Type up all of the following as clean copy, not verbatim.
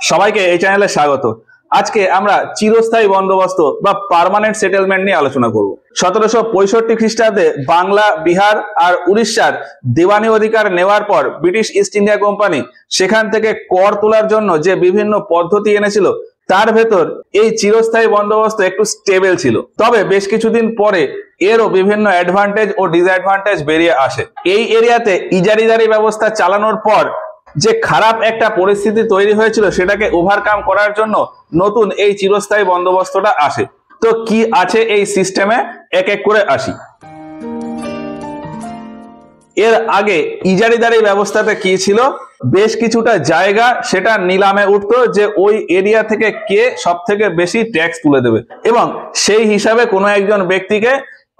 সবাইকে এই চ্যানেলে স্বাগত। আজকে আমরা চিরস্থায়ী বন্দোবস্ত বা পার্মানেন্ট সেটেলমেন্ট নিয়ে আলোচনা করব। 1765 খ্রিস্টাব্দে বাংলা, বিহার আর উড়িষ্যার দেওয়ানি অধিকার নেওয়ার পর ব্রিটিশ ইস্ট ইন্ডিয়া কোম্পানি সেখান থেকে কর তোলার জন্য যে বিভিন্ন পদ্ধতি এনেছিল, তার ভেতর এই চিরস্থায়ী বন্দোবস্ত একটু স্টেবল ছিল। তবে বেশ কিছুদিন পরে এরও বিভিন্ন অ্যাডভান্টেজ ও ডিসঅ্যাডভান্টেজ বেরিয়ে আসে। এই এরিয়াতে ইজারিদারি ব্যবস্থা চালানোর পর যে খারাপ একটা পরিস্থিতি তৈরি হয়েছিল, সেটাকে ওভারকাম করার জন্য নতুন এই চিরস্থায়ী বন্দোবস্তটা আসে। তো কি আছে এই সিস্টেমে, এক এক করে আসি। এর আগে ইজারিদারি ব্যবস্থাতে কি ছিল, বেশ কিছুটা জায়গা সেটা নিলামে উঠতো যে ওই এরিয়া থেকে কে সব থেকে বেশি ট্যাক্স তুলে দেবে, এবং সেই হিসাবে কোনো একজন ব্যক্তিকে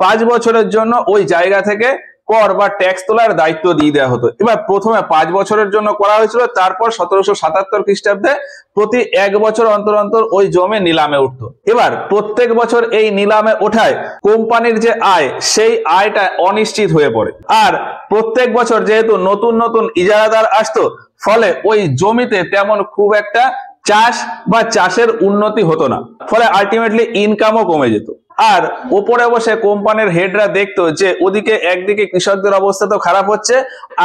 5 বছরের জন্য ওই জায়গা থেকে কর বা ট্যাক্স তোলার দায়িত্ব দিয়ে দেওয়া হতো। এবার প্রথমে 5 বছরের জন্য করা হয়েছিল, তারপর 1777 খ্রিস্টাব্দে প্রতি 1 বছর অন্তর অন্তর ওই জমি নিলামে উঠতো। এবার প্রত্যেক বছর এই নিলামে ওঠায় কোম্পানির যে আয়, সেই আয়টা অনিশ্চিত হয়ে পড়ে। আর প্রত্যেক বছর যেহেতু নতুন নতুন ইজারাদার আসতো, ফলে ওই জমিতে তেমন খুব একটা চাষ বা চাষের উন্নতি হতো না, ফলে আলটিমেটলি ইনকামও কমে যেত। আর ওপরে বসে কোম্পানির হেডরা দেখতো যে ওদিকে একদিকে কৃষকদের অবস্থা তো খারাপ হচ্ছে,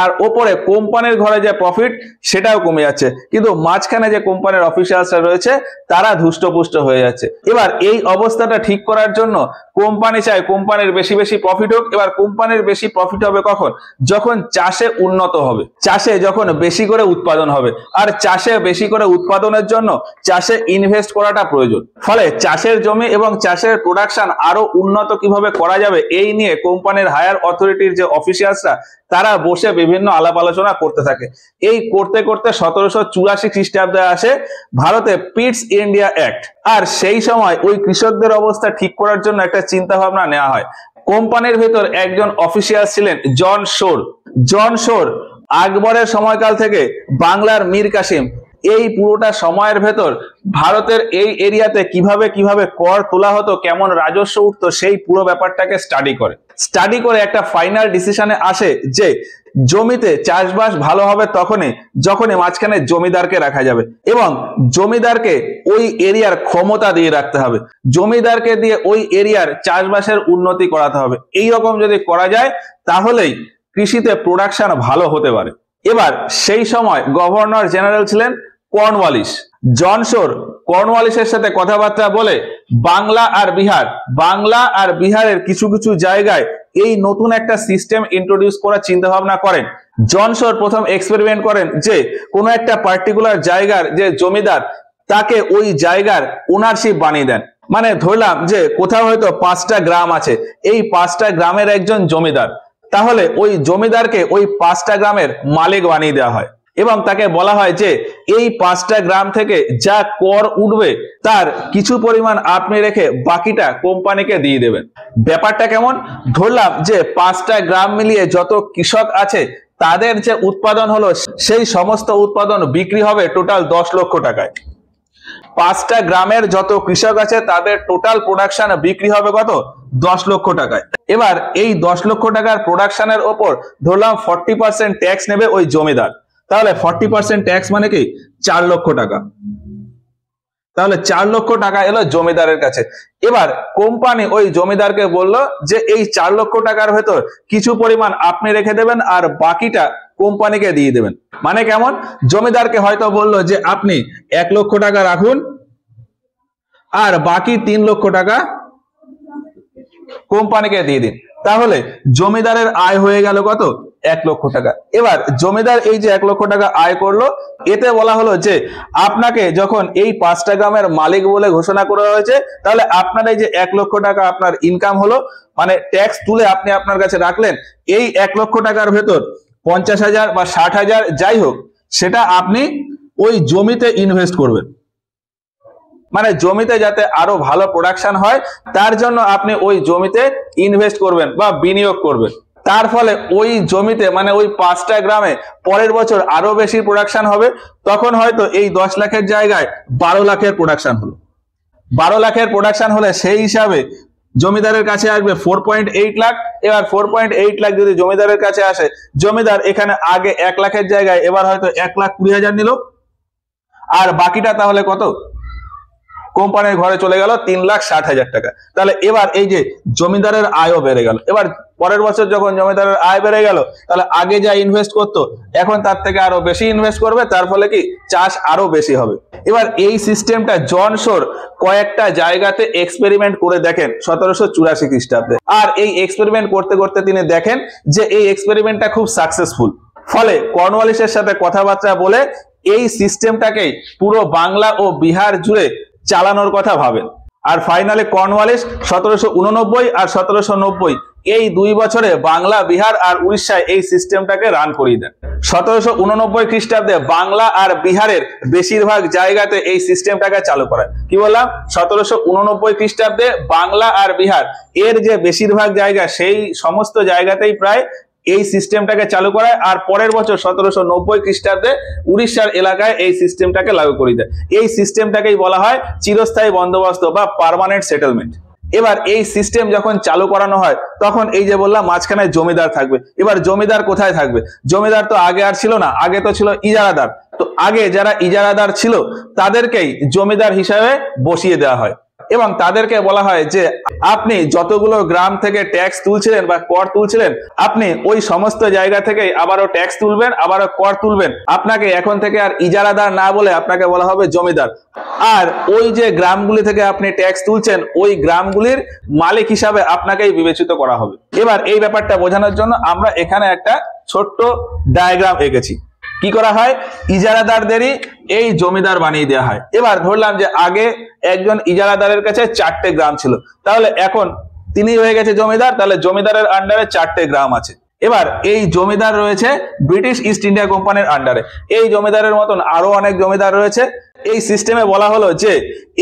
আর ওপরে কোম্পানির ঘরে যে প্রফিট সেটাও কমে যাচ্ছে, কিন্তু মাঝখানে যে কোম্পানির অফিসিয়ালসরা রয়েছে তারা ধুষ্টপুষ্ট হয়ে যাচ্ছে। এবার এই অবস্থাটা ঠিক করার জন্য কোম্পানি চায় কোম্পানির বেশি বেশি প্রফিট হোক। এবার কোম্পানির বেশি প্রফিট হবে কখন, যখন চাষে উন্নত হবে, চাষে যখন বেশি করে উৎপাদন হবে। আর চাষে বেশি করে উৎপাদনের জন্য চাষে ইনভেস্ট করাটা প্রয়োজন। ফলে চাষের জমি এবং চাষের প্রোডাকশন আরো উন্নত কিভাবে করা যাবে, এই নিয়ে কোম্পানির হায়ার অথরিটির যে অফিসিয়ালসরা তারা বসে বিভিন্ন আলাপ আলোচনা করতে থাকে। এই করতে করতে 1784 খ্রিস্টাব্দে আসে ভারতে পিটস ইন্ডিয়া অ্যাক্ট। আর সেই সময় ওই কৃষকদের অবস্থা ঠিক করার জন্য একটা চিন্তা ভাবনা নেওয়া হয়। কোম্পানির ভেতর একজন অফিসিয়াল ছিলেন জন শোর। জন শোর আকবরের সময়কাল থেকে বাংলার মীর কাসিম, এই পুরোটা সময়ের ভেতর ভারতের এই এরিয়াতে কিভাবে কিভাবে কর তোলা হতো, কেমন রাজস্ব উঠতো, সেই পুরো ব্যাপারটাকে স্টাডি করে একটা ফাইনাল ডিসিশনে আসে যে জমিতে চাষবাস ভালো হবে যখনই মাঝখানে জমিদারকে রাখা যাবে, এবং জমিদারকে ওই এরিয়ার ক্ষমতা দিয়ে রাখতে হবে। জমিদারকে দিয়ে ওই এরিয়ার চাষবাসের উন্নতি করাতে হবে। এই রকম যদি করা যায় তাহলেই কৃষিতে প্রোডাকশন ভালো হতে পারে। এবার সেই সময় গভর্নর জেনারেল ছিলেন কর্নওয়ালিস। জন শোর কর্নওয়ালিসের সাথে কথাবার্তা বলে বাংলা আর বিহারের কিছু কিছু জায়গায় এই নতুন একটা সিস্টেম ইন্ট্রোডিউস করার চিন্তা ভাবনা করেন। জন শোর প্রথম এক্সপেরিমেন্ট করেন যে কোনো একটা পার্টিকুলার জায়গার যে জমিদার, তাকে ওই জায়গার ওনারশিপ বানিয়ে দেন। মানে ধরলাম যে কোথাও হয়তো 5টা গ্রাম আছে, এই 5টা গ্রামের একজন জমিদার, তাহলে ওই জমিদারকে ওই 5টা গ্রামের মালিক বানিয়ে দেওয়া হয়, এবং তাকে বলা হয় যে এই 5টা গ্রাম থেকে যা কর উঠবে তার কিছু পরিমাণ আপনি রেখে বাকিটা কোম্পানিকে দিয়ে দেবেন। ব্যাপারটা কেমন, ধরলাম যে 5টা গ্রাম মিলিয়ে যত কৃষক আছে তাদের যে উৎপাদন হলো, সেই সমস্ত উৎপাদন বিক্রি হবে টোটাল 10 লক্ষ টাকায়। 5টা গ্রামের যত কৃষক আছে তাদের টোটাল প্রোডাকশন বিক্রি হবে কত, 10 লক্ষ টাকায়। এবার এই 10 লক্ষ টাকার প্রোডাকশনের ওপর ধরলাম 40% ট্যাক্স নেবে ওই জমিদার, তাহলে 40% ট্যাক্স মানে কি 4 লক্ষ টাকা। তাহলে 4 লক্ষ টাকা এলো জমিদারের কাছে। এবার কোম্পানি ওই জমিদারকে বললো যে এই 4 লক্ষ টাকার ভেতর কিছু পরিমাণ আপনি রেখে দেবেন আর বাকিটা কোম্পানিকে দিয়ে দেবেন। মানে কেমন, জমিদারকে হয়তো বললো যে আপনি 1 লক্ষ টাকা রাখুন আর বাকি 3 লক্ষ টাকা কোম্পানিকে দিয়ে দিন, তাহলে জমিদারের আয় হয়ে গেল কত, 1 লক্ষ টাকা। এবার জমিদার এই যে 1 লক্ষ টাকা আয় করলো, এতে বলা হলো যে আপনাকে যখন এই 5টা গ্রামের মালিক বলে ঘোষণা করা হয়েছে, তাহলে আপনার এই যে 1 লক্ষ টাকা আপনার ইনকাম হলো, মানে ট্যাক্স তুলে আপনি আপনার কাছে রাখলেন, এই 1 লক্ষ টাকার ভেতর 50,000 বা 60,000 যাই হোক, সেটা আপনি ওই জমিতে ইনভেস্ট করবেন। মানে জমিতে যাতে আরো ভালো প্রোডাকশন হয় তার জন্য আপনি ওই জমিতে ইনভেস্ট করবেন বা বিনিয়োগ করবেন। তার ফলে ওই জমিতে মানে ওই 5টা গ্রামে পরের বছর আরো বেশি প্রোডাকশন হবে। তখন হয়তো এই 10 লাখের জায়গায় 12 লাখের প্রোডাকশন হলো। 12 লাখের প্রোডাকশন হলে সেই হিসাবে জমিদারের কাছে আসবে 4.8 লাখ। এবার 4.8 লাখ যদি জমিদারের কাছে আসে, জমিদার এখানে আগে 1 লাখের জায়গায় এবার হয়তো 1,20,000 নিল, আর বাকিটা তাহলে কত? কোম্পানির ঘরে চলে গেল 3,60,000 টাকা। তাহলে এবার এই যে জমিদারের আয়ও বেড়ে গেল। এবার পরের বছর যখন জমিদারের আয় বেড়ে গেল, তাহলে আগে যা ইনভেস্ট করতো এখন তার থেকে আরো বেশি ইনভেস্ট করবে, তার ফলে কি চাষ আরো বেশি হবে। এবার এই সিস্টেমটা জন শোর কয়েকটা জায়গাতে এক্সপেরিমেন্ট করে দেখেন 1784 খ্রিস্টাব্দে। আর এই এক্সপেরিমেন্ট করতে করতে তিনি দেখেন যে এই এক্সপেরিমেন্টটা খুব সাকসেসফুল। ফলে কর্নওয়ালিসের সাথে কথাবার্তা বলে এই সিস্টেমটাকেই পুরো বাংলা ও বিহার জুড়ে চালানোর কথা ভাবেন। আর ফাইনালি কর্নওয়ালিস 1789 আর 1790 এই 2 বছরে বাংলা, বিহার আর উড়িষ্যায় এই সিস্টেমটাকে রান করিয়ে দেন। 1789 খ্রিস্টাব্দে বাংলা আর বিহারের বেশিরভাগ জায়গাতে এই সিস্টেমটাকে চালু করায়। কি বললাম? 1789 খ্রিস্টাব্দে বাংলা আর বিহার এর যে বেশিরভাগ জায়গা, সেই সমস্ত জায়গাতেই প্রায় এই সিস্টেমটাকে চালু করায়। আর পরের বছর 1790 খ্রিস্টাব্দে উড়িষ্যার এলাকায় এই সিস্টেমটাকে লাগু করে দেয়। এই সিস্টেমটাকেই বলা হয় চিরস্থায়ী বন্দোবস্ত বা পার্মানেন্ট সেটেলমেন্ট। এবার এই সিস্টেম যখন চালু করানো হয় তখন এই যে বললাম মাঝখানে জমিদার থাকবে। এবার জমিদার কোথায় থাকবে? জমিদার তো আগে আর ছিল না, আগে তো ছিল ইজারাদার। তো আগে যারা ইজারাদার ছিল তাদেরকেই জমিদার হিসাবে বসিয়ে দেওয়া হয় এবং তাদেরকে বলা হয় যে আপনি যতগুলো গ্রাম থেকে ট্যাক্স তুলছিলেন বা কর তুলছিলেন, আপনি ওই সমস্ত জায়গা থেকে আবারও ট্যাক্স তুলবেন, আবারও কর তুলবেন। আপনাকে এখন থেকে আর ইজারাদার না বলে আপনাকে বলা হবে জমিদার। আর ওই যে গ্রামগুলি থেকে আপনি ট্যাক্স তুলছেন, ওই গ্রামগুলির মালিক হিসাবে আপনাকেই বিবেচিত করা হবে। এবার এই ব্যাপারটা বোঝানোর জন্য আমরা এখানে একটা ছোট্ট ডায়াগ্রাম এঁকেছি। কি করা হয়? ইজারাদারদেরই এই জমিদার বানিয়ে দেওয়া হয়। এবার ধরলাম যে আগে একজন ইজারাদারের কাছে 4টে গ্রাম ছিল, তাহলে এখন তিনি হয়ে গেছে জমিদার, তাহলে জমিদারের আন্ডারে 4টে গ্রাম আছে। এবার এই জমিদার রয়েছে ব্রিটিশ ইস্ট ইন্ডিয়া কোম্পানির আন্ডারে। এই জমিদারের মতন আরো অনেক জমিদার রয়েছে। এই সিস্টেমে বলা হলো যে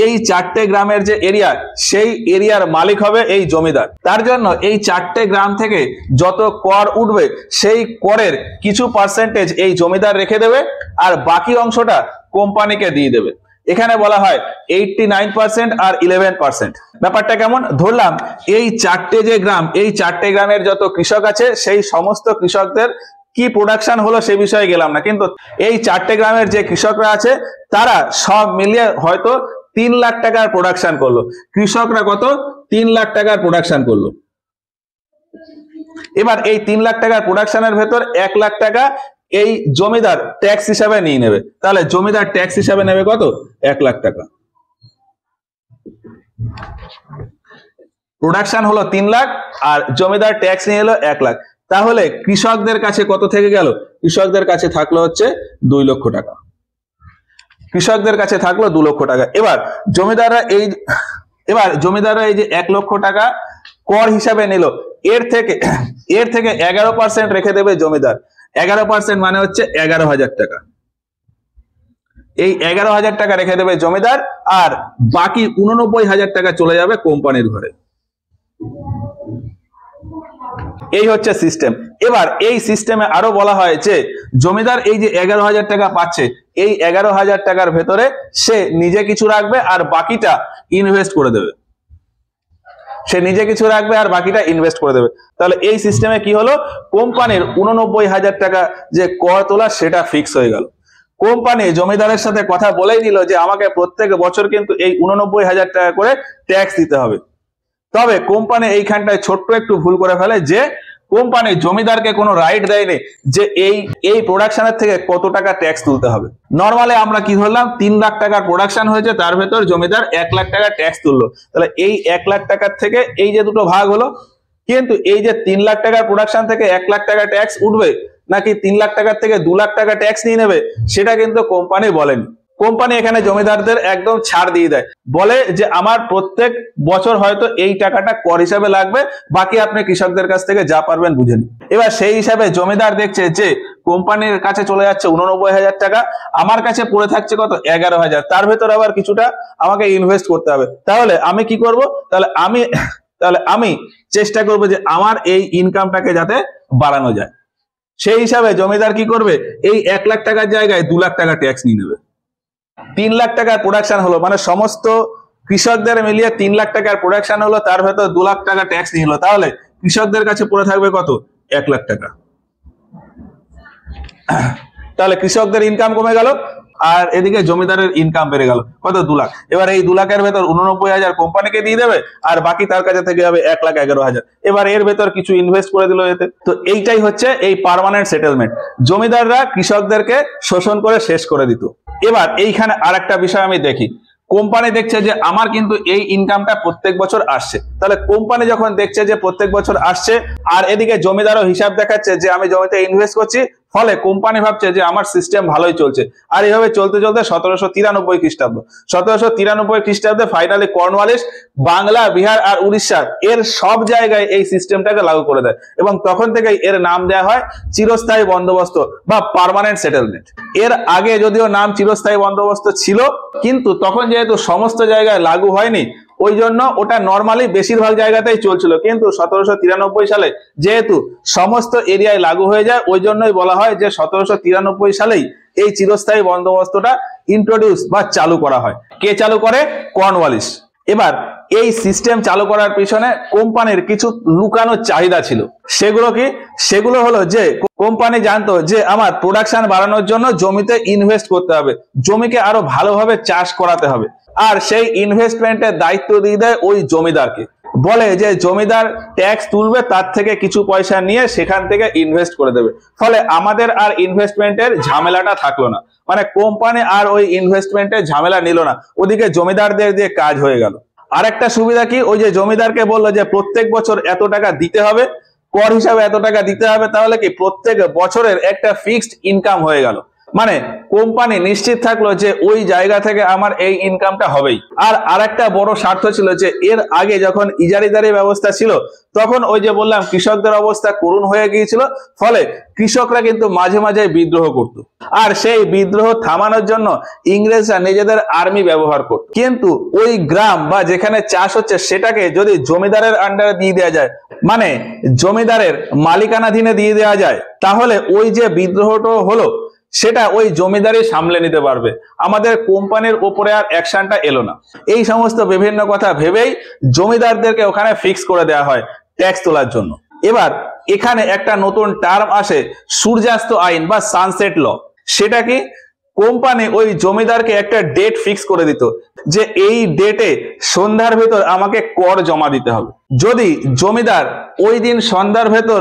এই 4টে গ্রামের যে এরিয়া, সেই এরিয়ার মালিক হবে এই জমিদার। তার জন্য এই 4টে গ্রাম থেকে যত কর উঠবে সেই করের কিছু পার্সেন্টেজ এই জমিদার রেখে দেবে আর বাকি অংশটা কোম্পানিকে দিয়ে দেবে। এখানে বলা হয় 89% আর 11%। ব্যাপারটা কেমন? ধরলাম এই 4টে যে গ্রাম, এই 4টে গ্রামের যত কৃষক আছে সেই সমস্ত কৃষকদের কি প্রোডাকশন হলো সে বিষয়ে গেলাম না, কিন্তু এই 4টে গ্রামের যে কৃষকরা আছে তারা সব মিলিয়ে হয়তো 3 লাখ টাকার প্রোডাকশন করলো। কৃষকরা কত? 3 লাখ টাকার প্রোডাকশন করলো। এবার এই 3 লাখ টাকার প্রোডাকশনের ভেতর 1 লাখ টাকা এই জমিদার ট্যাক্স হিসাবে নিয়ে নেবে। তাহলে জমিদার ট্যাক্স হিসাবে নেবে কত? 1 লাখ টাকা। প্রোডাকশন হলো 3 লাখ আর জমিদার ট্যাক্স নিয়ে এলো 1 লাখ। তাহলে কৃষকদের কাছে কত থেকে গেল? কৃষকদের কাছে থাকলো হচ্ছে 2 লক্ষ টাকা। কৃষকদের কাছে থাকলো 2 লক্ষ টাকা। এবার জমিদাররা এই যে 1 লক্ষ টাকা কর হিসাবে নিল, এর থেকে 11% রেখে দেবে জমিদার। 11% মানে হচ্ছে 11,000 টাকা। এই 11,000 টাকা রেখে দেবে জমিদার আর বাকি 89,000 টাকা চলে যাবে কোম্পানির ঘরে। এই হচ্ছে সিস্টেম। এবার এই সিস্টেমে আরো বলা হয় যে জমিদার এই যে 11,000 টাকা পাচ্ছে, এই 11,000 টাকার ভেতরে সে নিজে কিছু রাখবে আর বাকিটা ইনভেস্ট করে দেবে। সে নিজে কিছু রাখবে আর বাকিটা ইনভেস্ট করে দেবে। তাহলে এই সিস্টেমে কি হলো? কোম্পানির 89,000 টাকা যে কর তোলা সেটা ফিক্স হয়ে গেল। কোম্পানি জমিদারের সাথে কথা বলেই নিল যে আমাকে প্রত্যেক বছর কিন্তু এই 89,000 টাকা করে ট্যাক্স দিতে হবে। তবে কোম্পানি এইখানটায় ছোট্ট একটু ভুল করে ফেলে যে কোম্পানি জমিদারকে কোনো রাইট দেয়নি যে এই প্রোডাকশনের থেকে কত টাকা ট্যাক্স তুলতে হবে। নর্মালি আমরা কি ধরলাম, 3 লাখ টাকার প্রোডাকশন হয়েছে, তার ভেতর জমিদার 1 লাখ টাকা ট্যাক্স তুললো। তাহলে এই 1 লাখ টাকার থেকে এই যে দুটো ভাগ হলো, কিন্তু এই যে 3 লাখ টাকার প্রোডাকশন থেকে 1 লাখ টাকা ট্যাক্স উঠবে নাকি 3 লাখ টাকার থেকে 2 লাখ টাকা ট্যাক্স নিয়ে নেবে সেটা কিন্তু কোম্পানি বলেনি। কোম্পানি এখানে জমিদারদের একদম ছাড় দিয়ে দেয়, বলে যে আমার প্রত্যেক বছর হয়তো এই টাকাটা কর হিসাবে লাগবে, বাকি আপনি কৃষকদের কাছ থেকে যা পারবেন বুঝে নিন। এবার সেই হিসাবে জমিদার দেখছে যে কোম্পানির কাছে চলে যাচ্ছে 89,000 টাকা, আমার কাছে পড়ে থাকছে কত? 11,000। তার ভেতর আবার কিছুটা আমাকে ইনভেস্ট করতে হবে। তাহলে আমি কি করব? তাহলে আমি চেষ্টা করব যে আমার এই ইনকামটাকে যাতে বাড়ানো যায়। সেই হিসাবে জমিদার কি করবে? এই 1 লাখ টাকার জায়গায় 2 লাখ টাকা ট্যাক্স নিয়ে নেবে। 3 লাখ টাকার প্রোডাকশন হলো, মানে সমস্ত কৃষকদের মিলিয়ে 3 লাখ টাকার প্রোডাকশন হলো, তার ভেতর 2 লাখ টাকা ট্যাক্স নিয়ে হলো। তাহলে কৃষকদের কাছে পড়ে থাকবে কত? 1 লাখ টাকা। তাহলে কৃষকদের ইনকাম কমে গেল। আর এদিকে জমিদারের ইনকাম বেড়ে গেল কত 2 লাখ। এবার এই 2 লাখের ভেতর 89,000 কোম্পানিকে দিয়ে দেবে আর বাকি তার কাছে থেকে যাবে 1,11,000। এবার এর ভেতর কিছু ইনভেস্ট করে দিল এতে। তো এইটাই হচ্ছে এই পার্মানেন্ট সেটেলমেন্ট। জমিদাররা কৃষকদেরকে শোষণ করে শেষ করে দিত। এবার এইখানে আরেকটা বিষয় আমি দেখি, কোম্পানি দেখছে যে আমার কিন্তু এই ইনকামটা প্রত্যেক বছর আসছে, তাহলে কোম্পানি যখন দেখছে যে প্রত্যেক বছর আসছে আর এদিকে জমিদারও হিসাব দেখাচ্ছে যে আমি জমিতে ইনভেস্ট করছি, ফলে কোম্পানি ভাবছে যে আমার সিস্টেম ভালোই চলছে। আর এইভাবে চলতে চলতে 1793 খ্রিস্টাব্দ 1793 খ্রিস্টাব্দে ফাইনালি কর্নওয়ালিস বাংলা, বিহার আর উড়িষ্যা এর সব জায়গায় এই সিস্টেমটাকে লাগু করে দেয় এবং তখন থেকেই এর নাম দেওয়া হয় চিরস্থায়ী বন্দোবস্ত বা পার্মানেন্ট সেটেলমেন্ট। এর আগে যদিও নাম চিরস্থায়ী বন্দোবস্ত ছিল, কিন্তু তখন যেহেতু সমস্ত জায়গায় লাগু হয়নি ওই জন্য ওটা নর্মালি বেশিরভাগ জায়গাতেই চলছিল, কিন্তু 1793 সালে যেহেতু সমস্ত এরিয়ায় লাগু হয়ে যায় ওই জন্যই বলা হয় যে 1793 সালেই এই চিরস্থায়ী বন্দোবস্তটা ইন্ট্রোডিউস বা চালু করা হয়। কে চালু করে? কর্নওয়ালিস। এবার এই সিস্টেম চালু করার পিছনে কোম্পানির কিছু লুকানো চাহিদা ছিল। সেগুলো কি? সেগুলো হলো যে কোম্পানি জানতো যে আমার প্রোডাকশন বাড়ানোর জন্য জমিতে ইনভেস্ট করতে হবে, জমিকে আরো ভালোভাবে চাষ করাতে হবে, আর সেই ইনভেস্টমেন্টের দায়িত্ব দিয়ে দেয় ওই জমিদারকে। বলে যে জমিদার ট্যাক্স তুলবে, তার থেকে কিছু পয়সা নিয়ে সেখান থেকে ইনভেস্ট করে দেবে। ফলে আমাদের আর ইনভেস্টমেন্টের ঝামেলাটা থাকলো না, মানে কোম্পানি আর ওই ইনভেস্টমেন্টের ঝামেলা নিল না, ওদিকে জমিদারদের দিয়ে কাজ হয়ে গেল। আর একটা সুবিধা কি, ওই যে জমিদারকে বললো যে প্রত্যেক বছর এত টাকা দিতে হবে, কর হিসাবে এত টাকা দিতে হবে, তাহলে কি প্রত্যেক বছরের একটা ফিক্সড ইনকাম হয়ে গেল। মানে কোম্পানি নিশ্চিত থাকলো যে ওই জায়গা থেকে আমার এই ইনকামটা হবেই। আর আরেকটা বড় স্বার্থ ছিল যে এর আগে যখন ইজারিদারি ব্যবস্থা ছিল তখন ওই যে বললাম কৃষকদের অবস্থা করুণ হয়ে গিয়েছিল, ফলে কৃষকরা কিন্তু মাঝে মাঝে বিদ্রোহ করত, আর সেই বিদ্রোহ থামানোর জন্য ইংরেজরা নিজেদের আর্মি ব্যবহার করত। কিন্তু ওই গ্রাম বা যেখানে চাষ হচ্ছে সেটাকে যদি জমিদারের আন্ডারে দিয়ে দেওয়া যায়, মানে জমিদারের মালিকানাধীনে দিয়ে দেওয়া যায়, তাহলে ওই যে বিদ্রোহটা হলো সেটা ওই জমিদারই সামলে নিতে পারবে, আমাদের কোম্পানির উপরে আর অ্যাকশনটা এলো না। এই সমস্ত বিভিন্ন কথা ভেবেই জমিদারদেরকে ওখানে ফিক্স করে দেওয়া হয় ট্যাক্স তোলার জন্য। এবার এখানে একটা নতুন টার্ম আসে, সূর্যাস্ত আইন বা সানসেট ল। সেটা কি? কোম্পানি ওই জমিদারকে একটা ডেট ফিক্স করে দিত যে এই ডেটে সন্ধ্যার ভেতর আমাকে কর জমা দিতে হবে। যদি জমিদার ওই দিন সন্ধ্যার ভেতর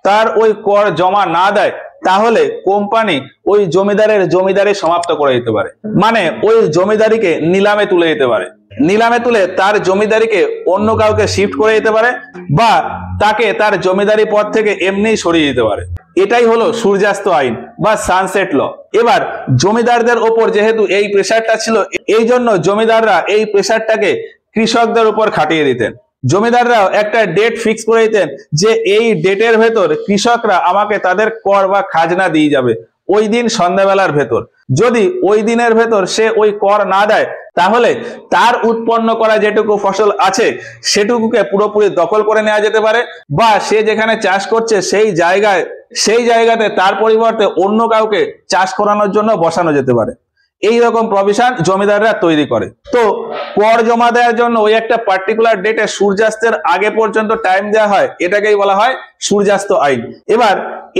তার ওই কর জমা না দেয়, তাহলে কোম্পানি ওই জমিদারের জমিদারি সমাপ্ত করে দিতে পারে, মানে ওই জমিদারিকে নিলামে তুলে দিতে পারে। নিলামে তুলে তার জমিদারিকে অন্য কাউকে শিফট করে দিতে পারে বা তাকে তার জমিদারি পদ থেকে এমনি সরিয়ে দিতে পারে। এটাই হলো সূর্যাস্ত আইন বা সানসেট ল। এবার জমিদারদের ওপর যেহেতু এই প্রেসারটা ছিল, এই জন্য জমিদাররা এই প্রেসারটাকে কৃষকদের উপর খাটিয়ে দিতেন। জমিদাররাও একটা ডেট ফিক্স করে দিতেন যে এই ডেটের ভেতর কৃষকরা আমাকে তাদের কর বা খাজনা দিয়ে যাবে ওই দিন সন্ধ্যাবেলার ভেতর। যদি ওই দিনের ভেতর সে ওই কর না দেয়, তাহলে তার উৎপন্ন করা যেটুকু ফসল আছে সেটুকুকে পুরোপুরি দখল করে নেওয়া যেতে পারে, বা সে যেখানে চাষ করছে সেই জায়গাতে তার পরিবর্তে অন্য কাউকে চাষ করানোর জন্য বসানো যেতে পারে। এই রকম প্রভিশন জমিদাররা তৈরি করে। তো কর জমা দেওয়ার জন্য ওই একটা পার্টিকুলার ডেটে সূর্যাস্তের আগে পর্যন্ত টাইম দেওয়া হয়, এটাকেই বলা হয় সূর্যাস্ত আইন। এবার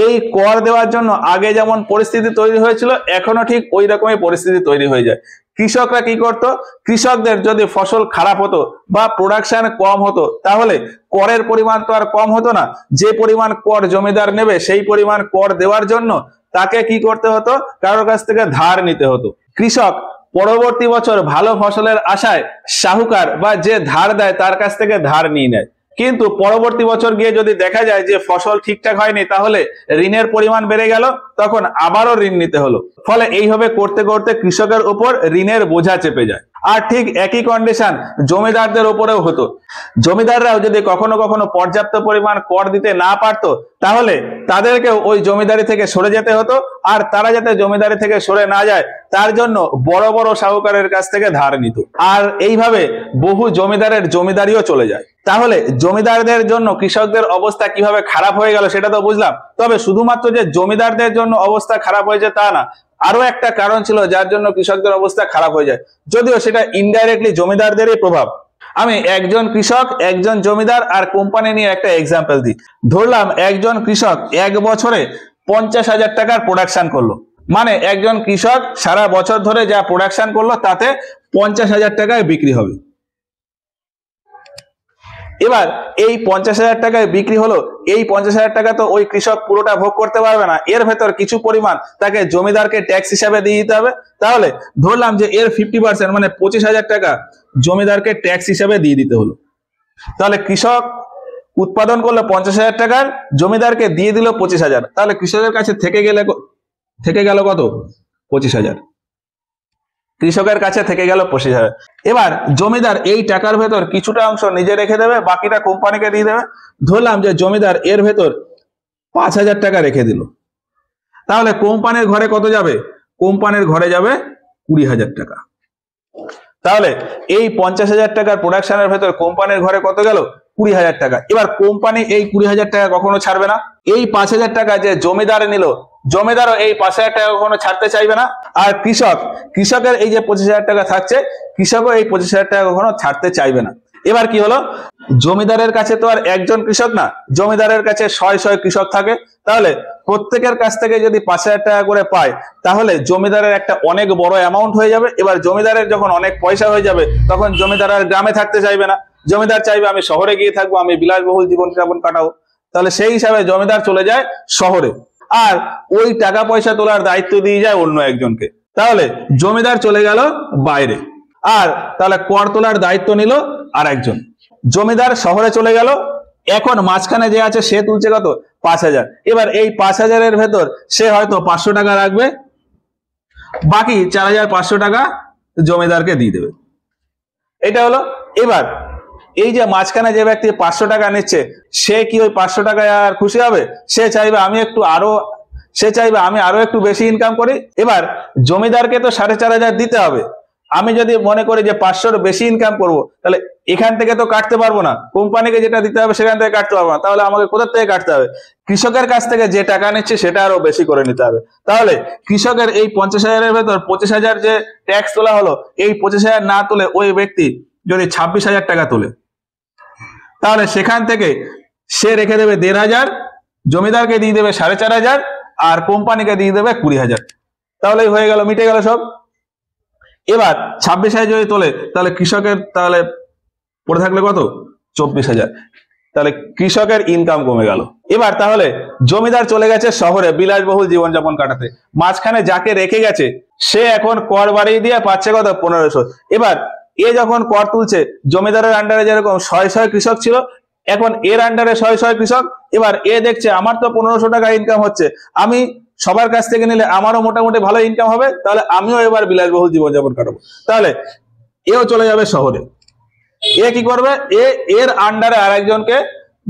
এই কর দেওয়ার জন্য আগে যেমন পরিস্থিতি তৈরি হয়েছিল, এখনো ঠিক ওই রকমই পরিস্থিতি তৈরি হয়ে যায়। কৃষকরা কি করতো? কৃষকদের যদি ফসল খারাপ হতো বা প্রোডাকশন কম হতো, তাহলে করের পরিমাণ তো আর কম হতো না। যে পরিমাণ কর জমিদার নেবে সেই পরিমাণ কর দেওয়ার জন্য তাকে কি করতে হতো? কারোর কাছ থেকে ধার নিতে হতো। কৃষক পরবর্তী বছর ভালো ফসলের আশায় সাহুকার বা যে ধার দেয় তার কাছ থেকে ধার নিয়ে নেয়, কিন্তু পরবর্তী বছর গিয়ে যদি দেখা যায় যে ফসল ঠিকঠাক হয়নি, তাহলে ঋণের পরিমাণ বেড়ে গেল, তখন আবারও ঋণ নিতে হলো। ফলে এইভাবে করতে করতে কৃষকের উপর ঋণের বোঝা চেপে যায়। আর ঠিক একই কন্ডিশন জমিদারদের উপরেও হতো। জমিদাররাও যদি কখনো কখনো পর্যাপ্ত পরিমাণ কর দিতে না পারতো, তাহলে তাদেরকেও ওই জমিদারি থেকে সরে যেতে হতো। আর তারা যাতে জমিদারি থেকে সরে না যায় তার জন্য বড় বড় সাহুকারের কাছ থেকে ধার নিত। আর এইভাবে বহু জমিদারের জমিদারিও চলে যায়। তাহলে জমিদারদের জন্য কৃষকদের অবস্থা কিভাবে খারাপ হয়ে গেল সেটা তো বুঝলাম। তবে শুধুমাত্র যে জমিদারদের জন্য অবস্থা খারাপ হয়েছে তা না, আরো একটা কারণ ছিল যার জন্য কৃষকদের অবস্থা খারাপ হয়ে যায়, যদিও সেটা ইনডাইরেক্টলি জমিদারদেরই প্রভাব। আমি একজন কৃষক, একজন জমিদার আর কোম্পানি নিয়ে একটা এক্সাম্পল দিই। ধরলাম একজন কৃষক এক বছরে 50,000 টাকার প্রোডাকশন করলো, মানে একজন কৃষক সারা বছর ধরে যা প্রোডাকশন করলো তাতে 50,000 টাকায় বিক্রি হবে। এবার এই 50,000 টাকায় বিক্রি হলো, এই 50,000 টাকা তো ওই কৃষক পুরোটা ভোগ করতে পারবে না, এর ভেতর কিছু পরিমাণ তাকে জমিদারকে ট্যাক্স হিসাবে দিয়ে দিতে হবে। তাহলে ধরলাম যে এর 50% মানে 25,000 টাকা জমিদারকে ট্যাক্স হিসাবে দিয়ে দিতে হলো। তাহলে কৃষক উৎপাদন করলো 50,000 টাকার, জমিদারকে দিয়ে দিল 25,000, তাহলে কৃষকের কাছে থেকে গেল কত? 25,000। কৃষকের কাছে থেকে গেল 25,000। এবার জমিদার এই টাকার ভেতর কিছুটা অংশ নিজে রেখে দেবে, বাকিটা কোম্পানিকে দিয়ে দেবে। ধরলাম যে জমিদার এর ভেতর 5,000 টাকা রেখে দিল, তাহলে কোম্পানির ঘরে কত যাবে? কোম্পানির ঘরে যাবে 20,000 টাকা। তাহলে এই 50,000 টাকার প্রোডাকশনের ভেতর কোম্পানির ঘরে কত গেল? 20,000 টাকা। এবার কোম্পানি এই 20,000 টাকা কখনো ছাড়বে না। এই 5,000 টাকা যে জমিদার নিল, জমিদারও এই 5,000 টাকা কখনো ছাড়তে চাইবে না। আর কৃষকের এই যে 25,000 টাকা থাকছে, কৃষকও এই 25,000 টাকা কখনো ছাড়তে চাইবে না। এবার কি হলো? জমিদারের কাছে তো আর একজন কৃষক না, জমিদারের কাছে শয় কৃষক থাকে। তাহলে প্রত্যেকের কাছ থেকে যদি 5,000 টাকা করে পায়, তাহলে জমিদারের একটা অনেক বড় অ্যামাউন্ট হয়ে যাবে। এবার জমিদারের যখন অনেক পয়সা হয়ে যাবে, তখন জমিদার আর গ্রামে থাকতে চাইবে না, জমিদার চাইবে আমি শহরে গিয়ে থাকবো, আমি বিলাসবহুল জীবনযাপন কাটাবো। তাহলে সেই হিসাবে জমিদার চলে যায় শহরে, আর ওই টাকা পয়সা তোলার দায়িত্ব দিয়ে যায় অন্য একজনকে। তাহলে জমিদার চলে গেল বাইরে, আর তাহলে কর তোলার দায়িত্ব নিল আর একজন। জমিদার শহরে চলে গেল, এখন মাঝখানে যে আছে সে তুলছে কত? 5,000। এবার এই 5,000-এর ভেতর সে হয়তো 500 টাকা রাখবে, বাকি 4,500 টাকা জমিদারকে দিয়ে দেবে। এটা হলো। এবার এই যে মাঝখানে যে ব্যক্তি 500 টাকা নিচ্ছে, সে কি ওই 500 টাকায় আর খুশি হবে? সে চাইবে আমি আরো একটু বেশি ইনকাম করি। এবার জমিদারকে তো 4,500 দিতে হবে। আমি যদি মনে করি যে 500-র বেশি ইনকাম করব, তাহলে এখান থেকে তো কাটতে পারবো না, কোম্পানিকে যেটা দিতে হবে সেখান থেকে কাটতে পারবো না, তাহলে আমাকে কোথা থেকে কাটতে হবে? কৃষকের কাছ থেকে যে টাকা নিচ্ছে সেটা আরো বেশি করে নিতে হবে। তাহলে কৃষকের এই 50,000-এর ভেতর 25,000 যে ট্যাক্স তোলা হলো, এই 25,000 না তুলে ওই ব্যক্তি যদি 26,000 টাকা তোলে, তাহলে সেখান থেকে সে রেখে দেবে 1,500, জমিদারকে দিয়ে দেবে 4,500, আর কোম্পানিকে দিয়ে দেবে 20,000। তাহলেই হয়ে গেল, মিটে গেল সব। এবার 26,000 যদি তোলে, তাহলে কৃষকের তাহলে পড়ে থাকলে কত? 24,000। তাহলে কৃষকের ইনকাম কমে গেল। এবার তাহলে জমিদার চলে গেছে শহরে বিলাসবহুল জীবনযাপন কাটাতে, মাঝখানে যাকে রেখে গেছে সে এখন কর বাড়িয়ে দিয়ে পাচ্ছে কত? 1,500। এবার এ যখন কর তুলছে, জমিদারের আন্ডারে যেরকম 100 কৃষক ছিল, এখন এর আন্ডারে 100 কৃষক। এবার এ দেখছে আমার তো 1,500 টাকা ইনকাম হচ্ছে, আমি সবার কাছ থেকে নিলে আমারও মোটামুটি ভালো ইনকাম হবে, তাহলে আমিও এবার বিলাসবহুল জীবনযাপন কাটাবো। তাহলে এও চলে যাবে শহরে। এ কি করবে? এর আন্ডারে আরেকজনকে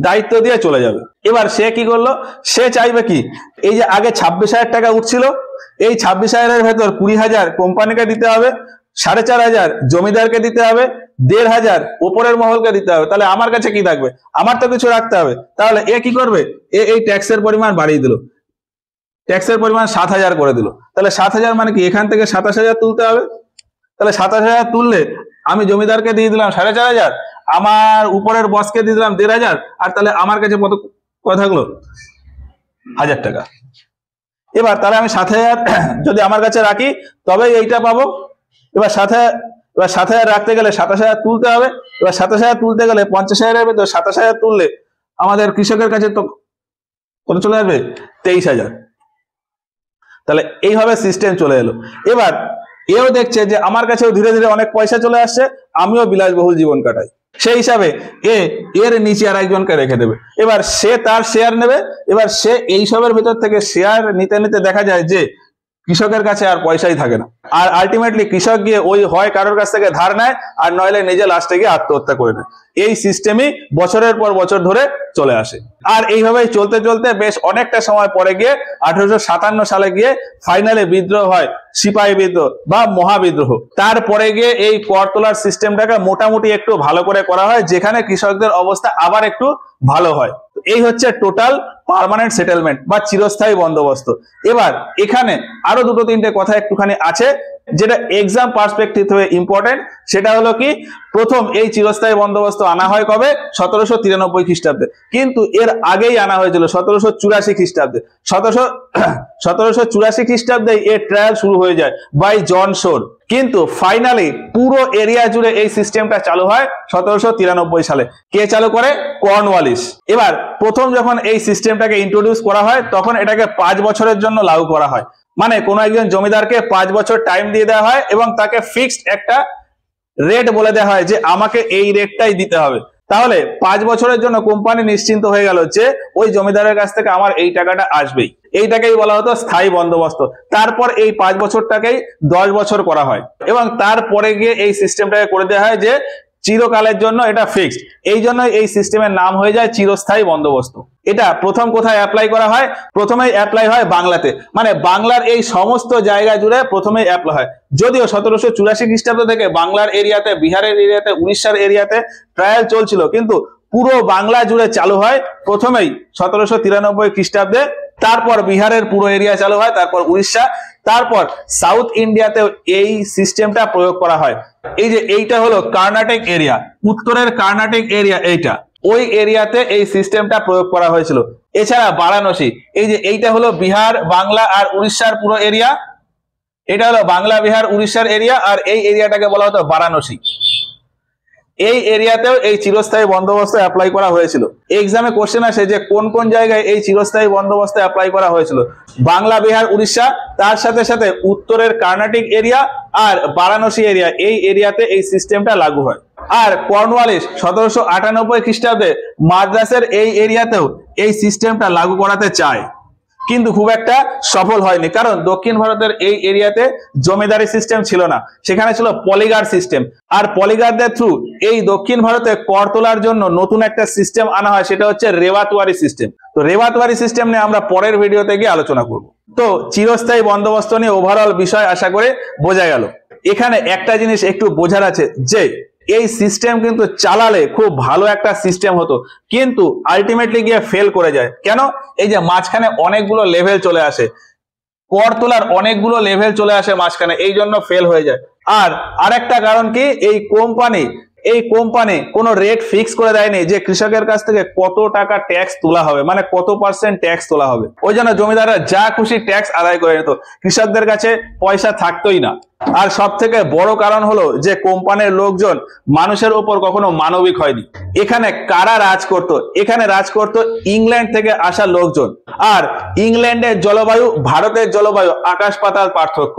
দায়িত্ব দিয়ে চলে যাবে। এবার সে কি করলো? সে চাইবে কি, এই যে আগে 26,000 টাকা উঠছিল, এই 26,000-এর ভেতর 20,000 কোম্পানিকে দিতে হবে, 4,500 জমিদারকে দিতে হবে, 1,500 উপরের মহলকে দিতে হবে। তাহলে আমার কাছে কি থাকবে? আমার তো কিছু রাখতে হবে। তাহলে এ কি করবে? এই ট্যাক্সের পরিমাণ বাড়িয়ে দিল, ট্যাক্সের পরিমাণ 7,000 করে দিল। তাহলে 7,000 মানে কি? এখান থেকে 27,000 তুলতে হবে। তাহলে 27,000 তুললে আমি জমিদারকে দিয়ে দিলাম 4,500, আমার উপরের বসকে দিয়ে দিলাম 1,500, আর তাহলে আমার কাছে কত থাকলো? 1,000 টাকা। এবার তাহলে আমি 7,000 যদি আমার কাছে রাখি তবেই এইটা পাবো। এবার 7,000 রাখতে গেলে 27,000 তুলতে হবে। এবার 27,000 তুলতে গেলে 50,000-এর ভেতর 27,000 তুললে আমাদের কৃষকের কাছে তো কত চলে আসবে? 23,000। তাহলে এইভাবে সিস্টেম চলে এলো। এবার এও দেখছে যে আমার কাছেও ধীরে ধীরে অনেক পয়সা চলে আসছে, আমিও বিলাসবহুল জীবন কাটাই। সেই হিসাবে এর নিচে আর একজনকে রেখে দেবে। এবার সে তার শেয়ার নেবে। এবার সে এইসবের ভিতর থেকে শেয়ার নিতে নিতে দেখা যায় যে কৃষকের কাছে আর পয়সাই থাকে না, আর আলটিমেটলি কৃষক গিয়ে ওই হয় কারোর কাছ থেকে ধার নেয়, আর নইলে নিজে লাস্টে গিয়ে আত্মহত্যা করে নেয়। এই সিস্টেমই বছরের পর বছর ধরে চলে আসে। আর এইভাবেই চলতে চলতে বেশ অনেকটা সময় পরে গিয়ে 1857 সালে গিয়ে ফাইনালে বিদ্রোহ হয়, সিপাহী বিদ্রোহ বা মহাবিদ্রোহ। তারপরে গিয়ে এই কর তোলার সিস্টেমটাকে মোটামুটি একটু ভালো করে করা হয়, যেখানে কৃষকদের অবস্থা আবার একটু ভালো হয়। এই হচ্ছে টোটাল পার্মানেন্ট সেটেলমেন্ট বা চিরস্থায়ী বন্দোবস্ত। এবার এখানে আরো দুটো তিনটে কথা একটুখানি আছে যেটা এক্সাম পার্সপেক্টিভ থেকে ইম্পর্টেন্ট। সেটা হলো কি, প্রথম এই চিরস্থায়ী বন্দোবস্ত আনা হয় কবে? 1793 খ্রিস্টাব্দে, কিন্তু এর আগেই আনা হয়েছিল 1784 খ্রিস্টাব্দে। 1784 খ্রিস্টাব্দে এর ট্রায়াল শুরু হয়ে যায় বাই জন শোর, কিন্তু ফাইনালি পুরো এরিয়া জুড়ে এই সিস্টেমটা চালু হয় 1793 সালে। কে চালু করে? কর্নওয়ালিস। এবার প্রথম যখন এই সিস্টেমটাকে ইন্ট্রোডিউস করা হয় তখন এটাকে 5 বছরের জন্য লাগু করা হয়। মানে কোনো একজন জমিদারকে 5 বছর টাইম দিয়ে দেওয়া হয় এবং তাকে ফিক্সড একটা রেট বলে দেওয়া হয় যে আমাকে এই রেটটাই দিতে হবে। তাহলে 5 বছরের জন্য কোম্পানি নিশ্চিন্ত হয়ে গেল যে ওই জমিদারের কাছ থেকে আমার এই টাকাটা আসবেই। এইটাকেই বলা হতো স্থায়ী বন্দোবস্ত। তারপর এই 5 বছরটাকেই 10 বছর করা হয় এবং তারপরে গিয়ে এই সিস্টেমটাকে করে দেওয়া হয় যে চিরকালের জন্য এটা ফিক্সড। এই জন্য এই সিস্টেমের নাম হয়ে যায় চিরস্থায়ী বন্দোবস্ত। এটা প্রথম কোথায় অ্যাপ্লাই করা হয়? প্রথমেই অ্যাপ্লাই হয় বাংলাতে, মানে বাংলার এই সমস্ত জায়গা জুড়ে প্রথমেই অ্যাপ্লাই হয়। যদিও 1784 খ্রিস্টাব্দ থেকে বাংলার এরিয়াতে, বিহারের এরিয়াতে, উড়িষ্যার এরিয়াতে ট্রায়াল চলছিল, কিন্তু পুরো বাংলা জুড়ে চালু হয় প্রথমেই 1793 খ্রিস্টাব্দে। তারপর বিহারের পুরো এরিয়া চালু হয়, তারপর উড়িষ্যা, তারপর সাউথ ইন্ডিয়াতেও এই সিস্টেমটা প্রয়োগ করা হয়। এই যে এইটা হলো কর্ণাটক এরিয়া, উত্তরের কর্ণাটক এরিয়া, এইটা ওই এরিয়াতে এই সিস্টেমটা প্রয়োগ করা হয়েছিল। এছাড়া বারাণসী, এই যে এইটা হলো বিহার, বাংলা আর উড়িষ্যার পুরো এরিয়া, এটা হলো বাংলা, বিহার, উড়িষ্যার এরিয়া, আর এই এরিয়াটাকে বলা হতো বারাণসী। এই এরিয়াতেও এই চিরস্থায়ী বন্দোবস্ত অ্যাপ্লাই করা হয়েছিল। এক্সামে কোশ্চেন আসে যে কোন কোন জায়গায় এই চিরস্থায়ী বন্দোবস্ত অ্যাপ্লাই করা হয়েছিল। বাংলা, বিহার, উড়িষ্যা, তার সাথে সাথে উত্তরের কর্ণাটক এরিয়া আর বারাণসী এরিয়া, এই এরিয়াতে এই সিস্টেমটা লাগু হয়। আর কর্নওয়ালিস 1798 খ্রিস্টাব্দে মাদ্রাসের এই এরিয়াতেও এই সিস্টেমটা লাগু করাতে চায়, কিন্তু খুব একটা সফল হয়নি, কারণ দক্ষিণ ভারতের এই এরিয়াতে জমিদারি সিস্টেম ছিল না, সেখানে ছিল পলিগার সিস্টেম। আর পলিগারদের থ্রু এই দক্ষিণ ভারতে কর তোলার জন্য নতুন একটা সিস্টেম আনা হয়, সেটা হচ্ছে রেওয়াতওয়ারি সিস্টেম। তো রেওয়াতওয়ারি সিস্টেম নিয়ে আমরা পরের ভিডিওতে গিয়ে আলোচনা করব। তো চিরস্থায়ী বন্দোবস্ত নিয়ে ওভারঅল বিষয় আশা করে বোঝা গেল। এখানে একটা জিনিস একটু বোঝার আছে যে এই সিস্টেম কিন্তু চালালে খুব ভালো একটা সিস্টেম হতো, কিন্তু আলটিমেটলি গিয়ে ফেল করে যায়। কেন? এই যে মাঝখানে অনেকগুলো লেভেল চলে আসে, কর তোলার অনেকগুলো লেভেল চলে আসে মাঝখানে, এই জন্য ফেল হয়ে যায়। আর আরেকটা কারণ কি, এই কোম্পানি কোনো রেট ফিক্স করে দেয়নি যে কৃষকের কাছ থেকে কত টাকা ট্যাক্স তোলা হবে, মানে কত % ট্যাক্স তোলা হবে। ওই জন্য জমিদাররা যা খুশি ট্যাক্স আদায় করে নিত, কৃষকদের কাছে পয়সা থাকতোই না। আর সব থেকে বড় কারণ হলো যে কোম্পানির লোকজন মানুষের উপর কখনো মানবিক হয়নি। এখানে কারা রাজ করত? এখানে রাজ করত ইংল্যান্ড থেকে আসা লোকজন। আর ইংল্যান্ডের জলবায়ু, ভারতের জলবায়ু আকাশ পাতাল পার্থক্য।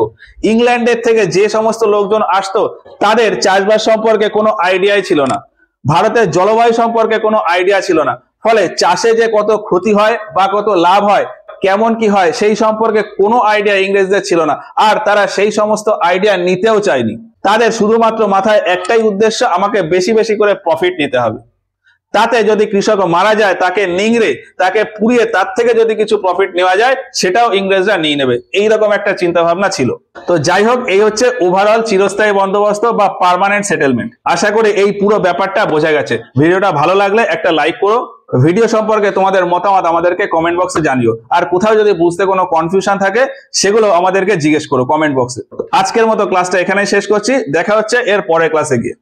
ইংল্যান্ডের থেকে যে সমস্ত লোকজন আসতো তাদের চাষবাস সম্পর্কে কোনো আইডিয়াই ছিল না, ভারতের জলবায়ু সম্পর্কে কোনো আইডিয়া ছিল না। ফলে চাষে যে কত ক্ষতি হয় বা কত লাভ হয়, কেমন কি হয়, সেই সম্পর্কে কোনো আইডিয়া ইংরেজদের ছিল না। আর তারা সেই সমস্ত আইডিয়া নিতেও চায়নি। তাদের শুধুমাত্র মাথায় একটাই উদ্দেশ্য, আমাকে বেশি বেশি করে প্রফিট নিতে হবে। তাতে যদি কৃষক মারা যায় তাকে নিংড়ে, তাকে পুড়িয়ে তার থেকে যদি কিছু প্রফিট নেওয়া যায় সেটাও ইংরেজরা নিয়ে নেবে, এইরকম একটা চিন্তা ভাবনা ছিল। তো যাই হোক, এই হচ্ছে ওভারঅল চিরস্থায়ী বন্দোবস্ত বা পার্মানেন্ট সেটেলমেন্ট। আশা করি এই পুরো ব্যাপারটা বোঝা গেছে। ভিডিওটা ভালো লাগলে একটা লাইক করো। ভিডিও সম্পর্কে তোমাদের মতামত আমাদেরকে কমেন্ট বক্সে জানিও। আর কোথাও যদি বুঝতে কোনো কনফিউশন থাকে সেগুলো আমাদেরকে জিজ্ঞেস করো কমেন্ট বক্সে। আজকের মতো ক্লাসটা এখানেই শেষ করছি, দেখা হচ্ছে এর পরের ক্লাসে গিয়ে।